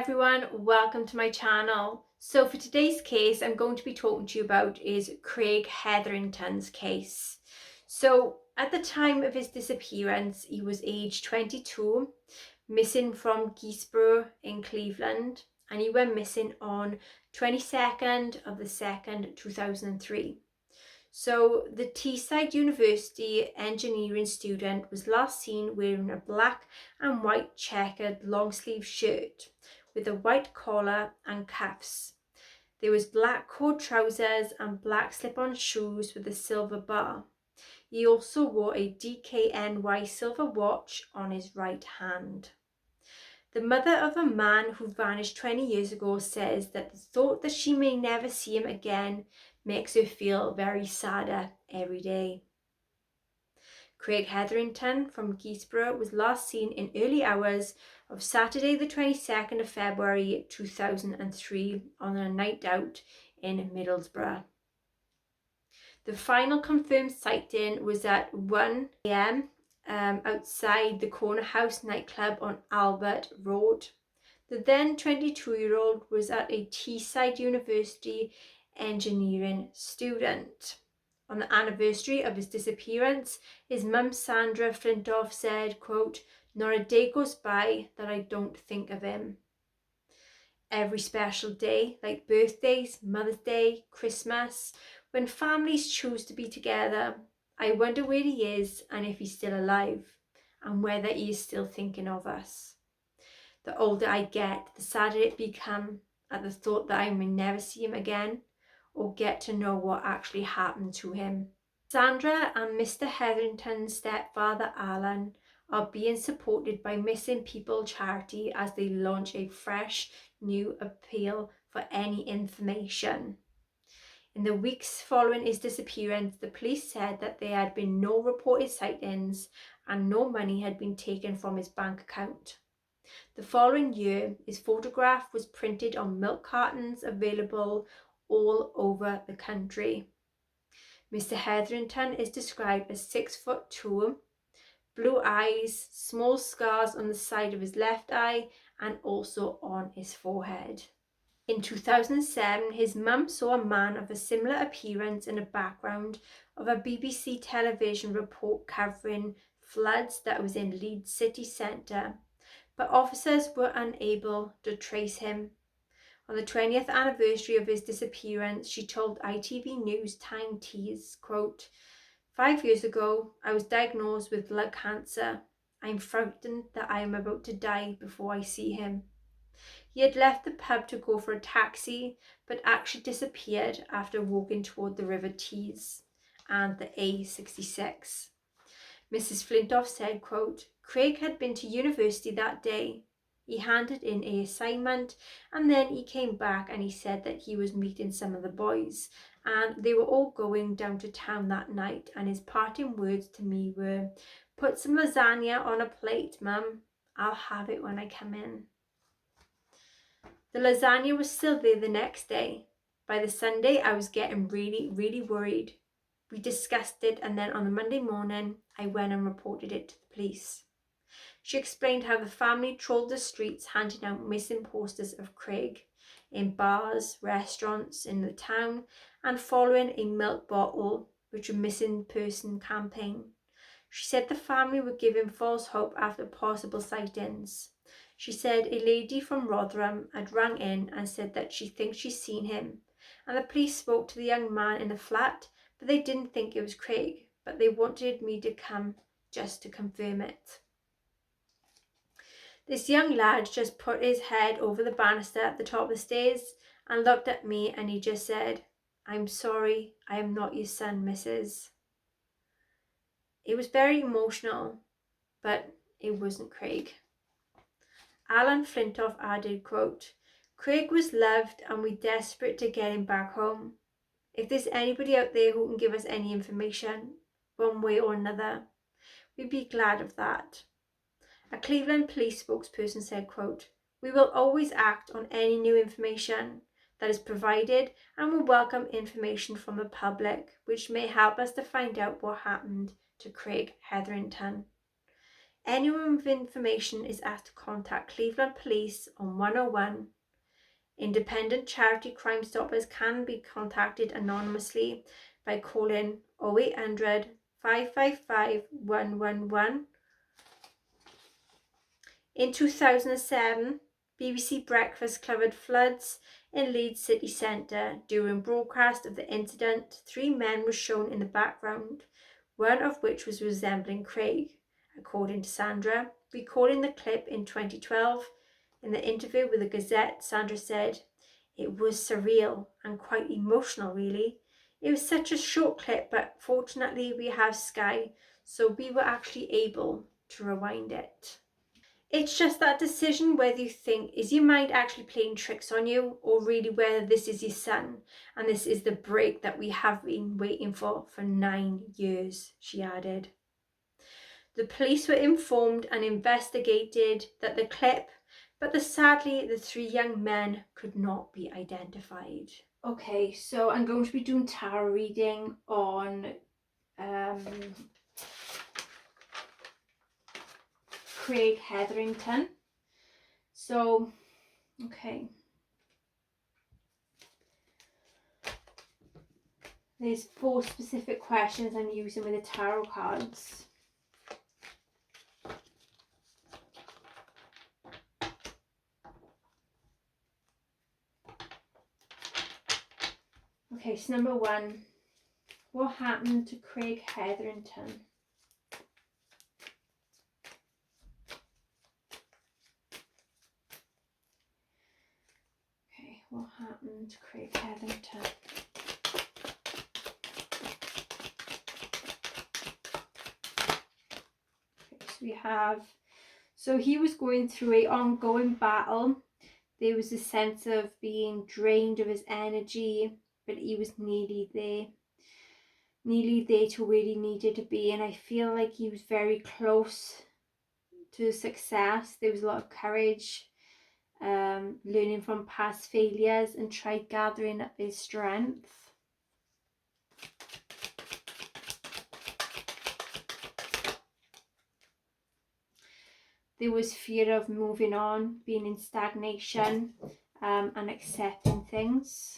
Everyone, welcome to my channel. So for today's case I'm going to be talking to you about is Craig Hetherington's case. So at the time of his disappearance he was aged 22, missing from Guisborough in Cleveland, and he went missing on 22nd of the 2nd 2003. So the Teesside University engineering student was last seen wearing a black and white checkered long sleeve shirt with a white collar and cuffs. There was black cord trousers and black slip-on shoes with a silver bar. He also wore a DKNY silver watch on his right hand. The mother of a man who vanished 20 years ago says that the thought that she may never see him again makes her feel very sadder every day. Craig Hetherington from Guisborough was last seen in early hours of Saturday the 22nd of February 2003 on a night out in Middlesbrough. The final confirmed sighting was at 1 a.m. Outside the Corner House nightclub on Albert Road. The then 22-year-old was at a Teesside University engineering student. On the anniversary of his disappearance, his mum Sandra Flintoff said, quote, "Not a day goes by that I don't think of him. Every special day, like birthdays, Mother's Day, Christmas, when families choose to be together, I wonder where he is and if he's still alive, and whether he is still thinking of us. The older I get, the sadder it becomes at the thought that I may never see him again or get to know what actually happened to him." Sandra and Mr. Hetherington's stepfather Alan are being supported by Missing People charity as they launch a fresh new appeal for any information. In the weeks following his disappearance, the police said that there had been no reported sightings and no money had been taken from his bank account. The following year, his photograph was printed on milk cartons available all over the country. Mr. Hetherington is described as 6'2", blue eyes, small scars on the side of his left eye and also on his forehead. In 2007, his mum saw a man of a similar appearance in the background of a BBC television report covering floods that was in Leeds city centre, but officers were unable to trace him. On the 20th anniversary of his disappearance, she told ITV News Time Tease, quote, "5 years ago, I was diagnosed with lung cancer. I'm frightened that I am about to die before I see him." He had left the pub to go for a taxi, but actually disappeared after walking toward the River Tees and the A66. Mrs. Flintoff said, quote, "Craig had been to university that day. He handed in an assignment and then he came back and he said that he was meeting some of the boys and they were all going down to town that night, and his parting words to me were, 'Put some lasagna on a plate, Mum. I'll have it when I come in.'" The lasagna was still there the next day. By the Sunday, I was getting really worried. We discussed it, and then on the Monday morning, I went and reported it to the police. She explained how the family trawled the streets handing out missing posters of Craig in bars, restaurants in the town, and following a milk bottle, which was a missing person campaign. She said the family were given false hope after possible sightings. She said a lady from Rotherham had rang in and said that she thinks she's seen him, and the police spoke to the young man in the flat, but they didn't think it was Craig, but they wanted me to come just to confirm it. This young lad just put his head over the banister at the top of the stairs and looked at me, and he just said, "I'm sorry, I am not your son, Mrs." It was very emotional, but it wasn't Craig. Alan Flintoff added, quote, "Craig was loved and we're desperate to get him back home. If there's anybody out there who can give us any information, one way or another, we'd be glad of that." A Cleveland police spokesperson said, quote, "We will always act on any new information that is provided and will welcome information from the public which may help us to find out what happened to Craig Hetherington. Anyone with information is asked to contact Cleveland Police on 101. Independent charity Crime Stoppers can be contacted anonymously by calling 0800 555 111. In 2007, BBC Breakfast covered floods in Leeds city centre. During broadcast of the incident, 3 men were shown in the background, one of which was resembling Craig, according to Sandra. Recalling the clip in 2012, in the interview with the Gazette, Sandra said, "It was surreal and quite emotional, really. It was such a short clip, but fortunately we have Sky, so we were actually able to rewind it." It's just that decision whether you think, is your mind actually playing tricks on you, or really whether this is your son and this is the break that we have been waiting for 9 years, she added. The police were informed and investigated that the clip, but sadly the 3 young men could not be identified. Okay, so I'm going to be doing tarot reading on Craig Hetherington. So, okay. There's 4 specific questions I'm using with the tarot cards. Okay, so number 1, what happened to Craig Hetherington? Okay, what happened to Craig Hetherington? Okay, so we have, so he was going through an ongoing battle. There was a sense of being drained of his energy, but he was nearly there to where he needed to be, and I feel like he was very close to success. There was a lot of courage, learning from past failures, and tried gathering up his strength. There was fear of moving on, being in stagnation, and accepting things.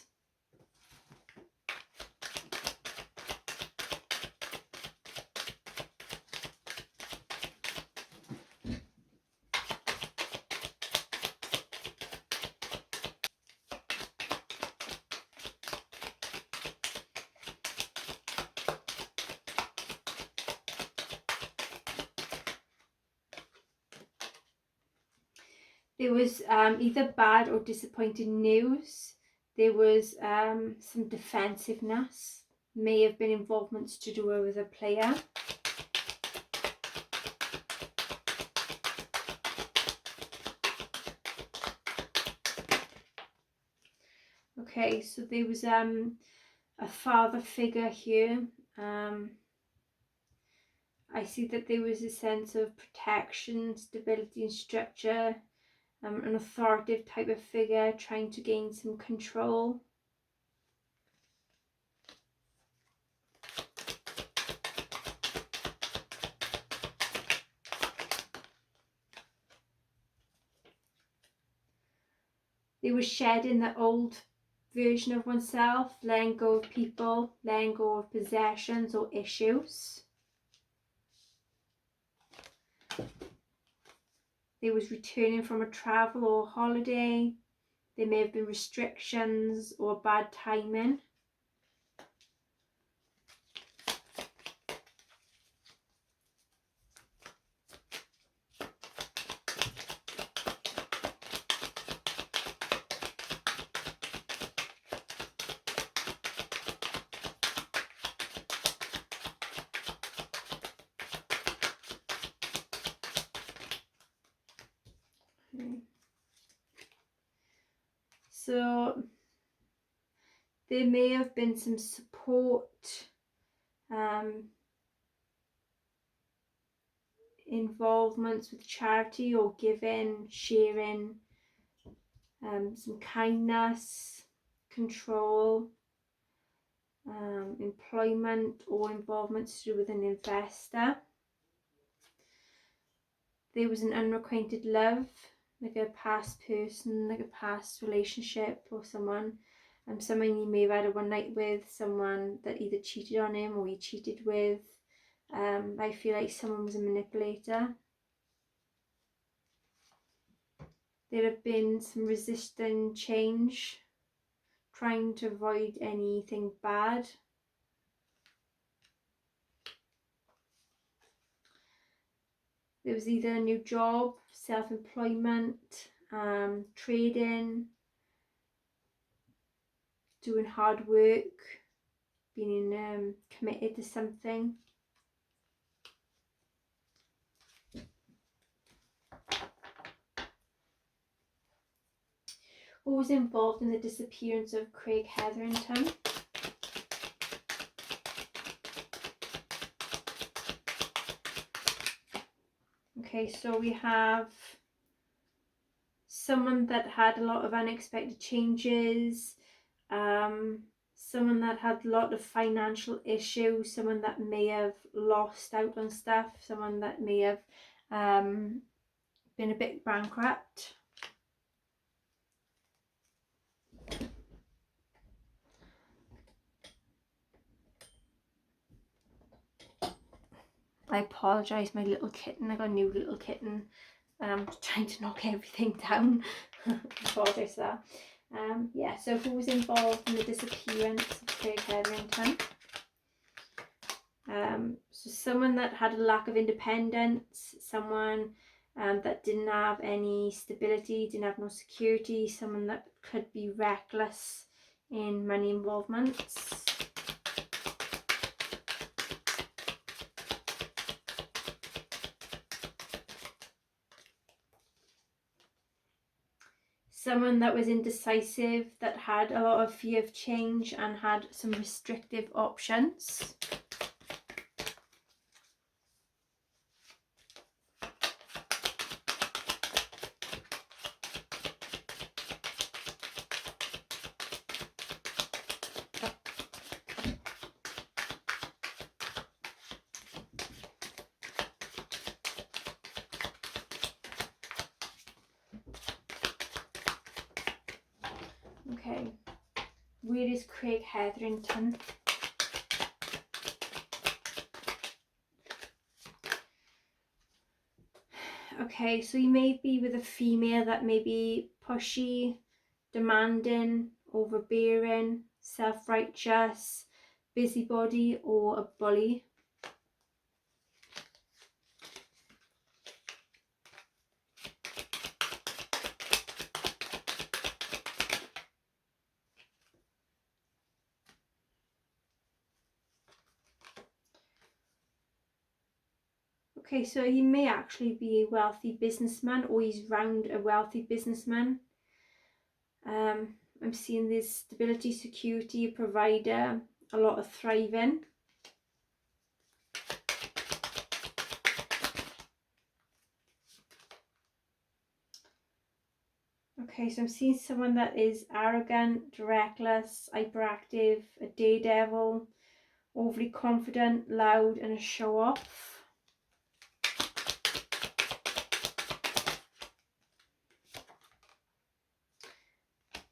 There was either bad or disappointing news. There was some defensiveness, may have been involvements to do with a player. Okay, so there was a father figure here. I see that there was a sense of protection, stability and structure, an authoritative type of figure trying to gain some control. There was shedding the old version of oneself, letting go of people, letting go of possessions or issues. There was returning from a travel or holiday. There may have been restrictions or bad timing. So there may have been some support, involvements with charity or giving, sharing, some kindness, control, employment or involvement to do with an investor. there was an unrequited love, like a past person, like a past relationship or someone. Someone he may have had a one night with, someone that either cheated on him or he cheated with. I feel like someone was a manipulator. There have been some resisting change, trying to avoid anything bad. There was either a new job, self-employment, trading, doing hard work, being committed to something. Who was involved in the disappearance of Craig Hetherington? Okay, so we have someone that had a lot of unexpected changes, someone that had a lot of financial issues, someone that may have lost out on stuff, someone that may have been a bit bankrupt. I apologise, my little kitten, I got a new little kitten, trying to knock everything down. I apologise for that. Yeah, so who was involved in the disappearance of Craig Hetherington? So someone that had a lack of independence, someone that didn't have any stability, didn't have no security, someone that could be reckless in money involvements. Someone that was indecisive, that had a lot of fear of change and had some restrictive options. Okay, where is Craig Hetherington? Okay, so you may be with a female that may be pushy, demanding, overbearing, self-righteous, busybody, or a bully. Okay, so he may actually be a wealthy businessman, or he's round a wealthy businessman. I'm seeing this stability, security, provider, a lot of thriving. Okay, so I'm seeing someone that is arrogant, reckless, hyperactive, a daredevil, overly confident, loud, and a show-off.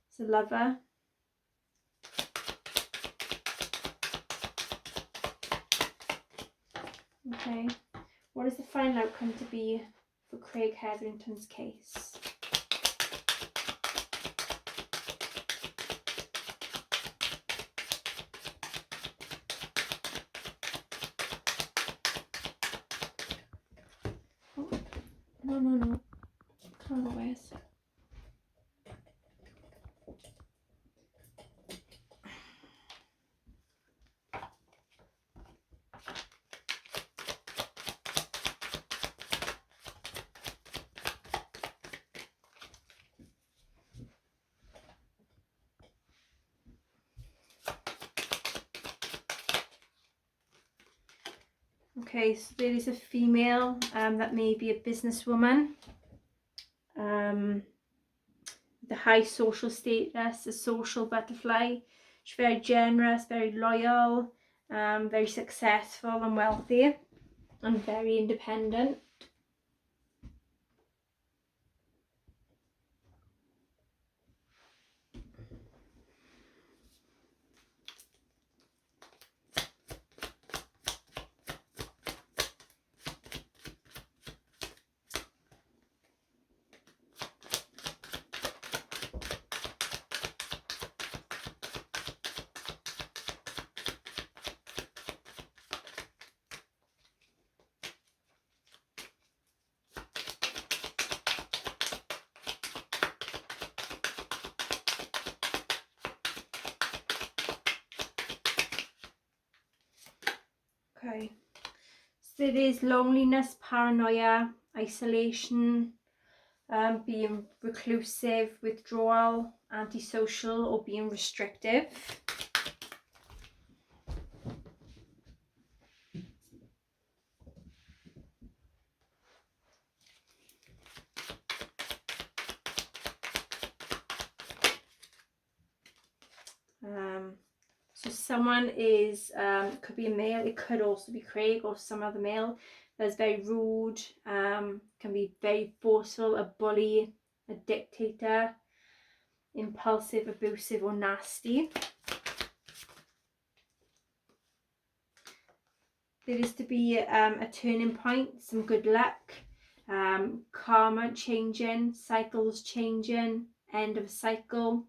It's a lover. Okay, what is the final outcome to be for Craig Hetherington's case? Oh, no. Come on, where's... Okay, so there is a female that may be a businesswoman, the high social status, a social butterfly. She's very generous, very loyal, very successful and wealthy, and very independent. Okay. So there is loneliness, paranoia, isolation, being reclusive, withdrawal, antisocial, or being restrictive. So someone is, could be a male, it could also be Craig or some other male, that's very rude, can be very forceful, a bully, a dictator, impulsive, abusive, or nasty. There is to be a turning point, some good luck, karma changing, cycles changing, end of a cycle.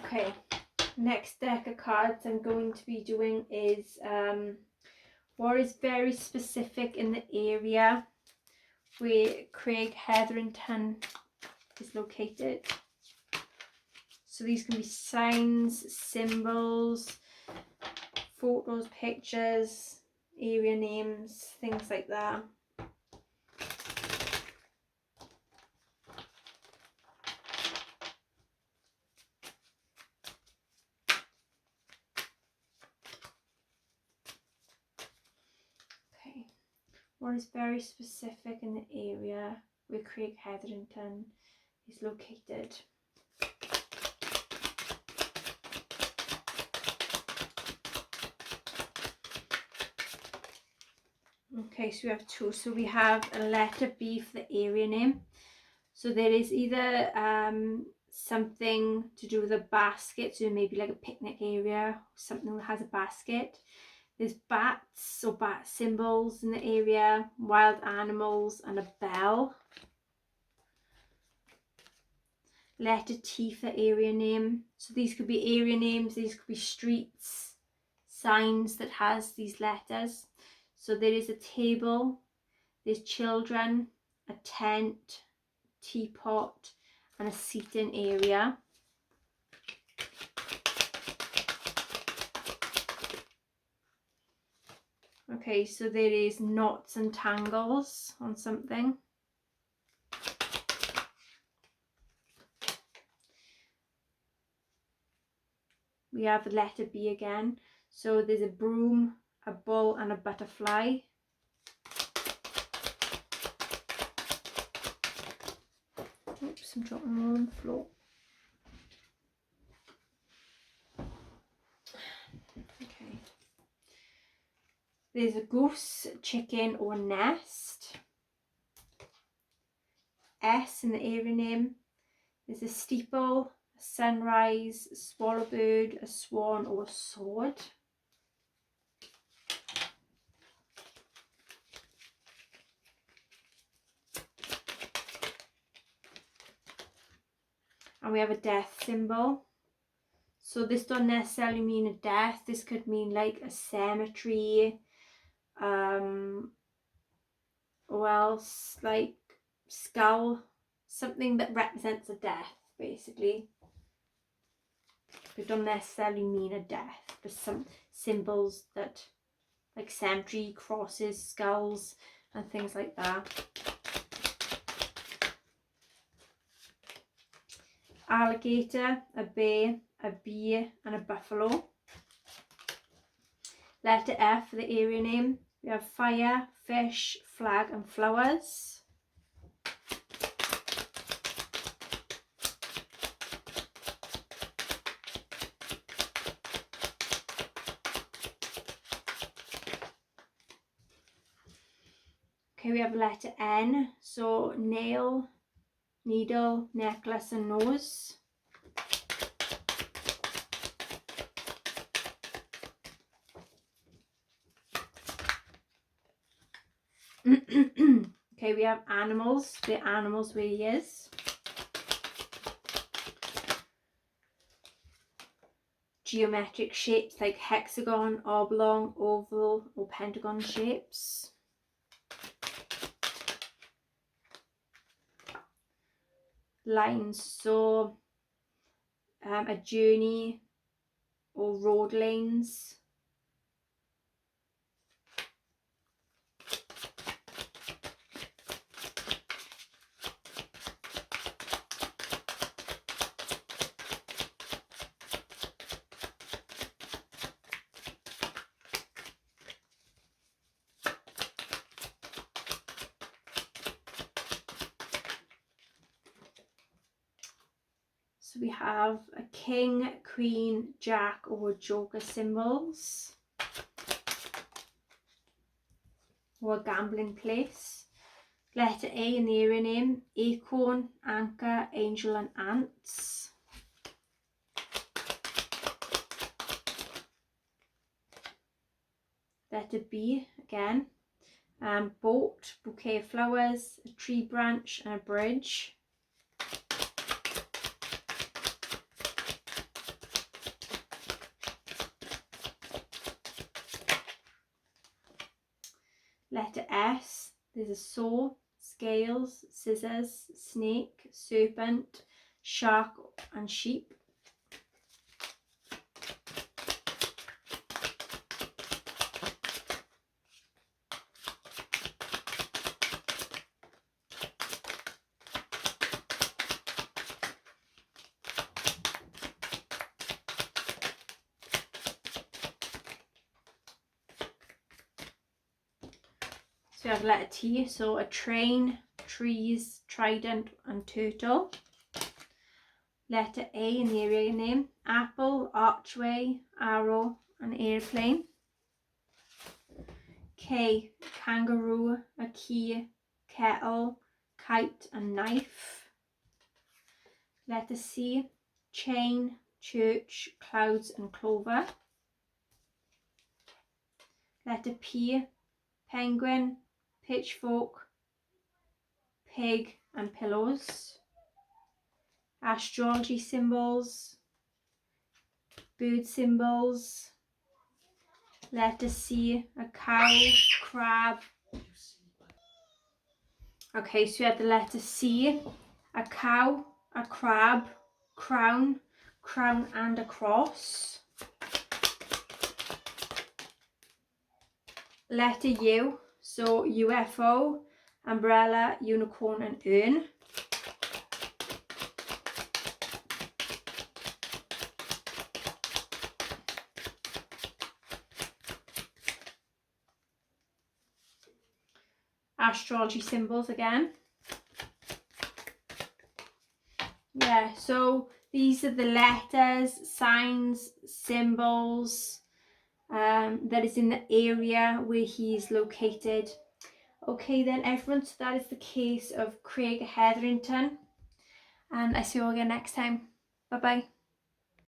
Okay, next deck of cards I'm going to be doing is what is very specific in the area where Craig Hetherington is located. So these can be signs, symbols, photos, pictures, area names, things like that. Okay, what is very specific in the area where Craig Hetherington is located. Okay, so we have two. So we have a letter B for the area name. So there is either something to do with a basket, so maybe like a picnic area, something that has a basket. There's bats or bat symbols in the area, wild animals, and a bell. Letter T for area name. So these could be area names, these could be streets, signs that has these letters. So there is a table, there's children, a tent, teapot, and a seating area. Okay, so there is knots and tangles on something. We have the letter B again. So there's a broom, a bull, and a butterfly. Oops, I'm dropping them all on the floor. Okay. There's a goose, chicken, or nest. S in the area name. There's a steeple, a sunrise, a swallowbird, a swan, or a sword. And we have a death symbol. So this doesn't necessarily mean a death. This could mean like a cemetery, or else like skull, something that represents a death, basically. It doesn't necessarily mean a death, but some symbols that, like cemetery, crosses, skulls, and things like that. Alligator, a bear, a bee, and a buffalo. Letter F for the area name. We have fire, fish, flag, and flowers. Okay, we have letter N. So nail, needle, necklace, and nose. Okay, we have animals, the animals where he is. Geometric shapes like hexagon, oblong, oval, or pentagon shapes. Lines, so a journey, or road lanes. So we have a king, queen, jack or joker symbols, or a gambling place. Letter A in the area name, acorn, anchor, angel and ants. Letter B again, boat, bouquet of flowers, a tree branch and a bridge. Letter S, there's a saw, scales, scissors, snake, serpent, shark and sheep. So we have letter T, so a train, trees, trident and turtle. Letter A in the area name, apple, archway, arrow and airplane. K, kangaroo, a key, kettle, kite and knife. Letter C, chain, church, clouds and clover. Letter P, penguin, pitchfork, pig and pillows. Astrology symbols, bird symbols. Letter C, a cow, crab. Okay, so we have the letter C, a cow, a crab, crown, crown and a cross. Letter U, so UFO, umbrella, unicorn and urn. Astrology symbols again. Yeah, so these are the letters, signs, symbols that is in the area where he's located. Okay then everyone, so that is the case of Craig Hetherington, and I see you all again next time. Bye bye.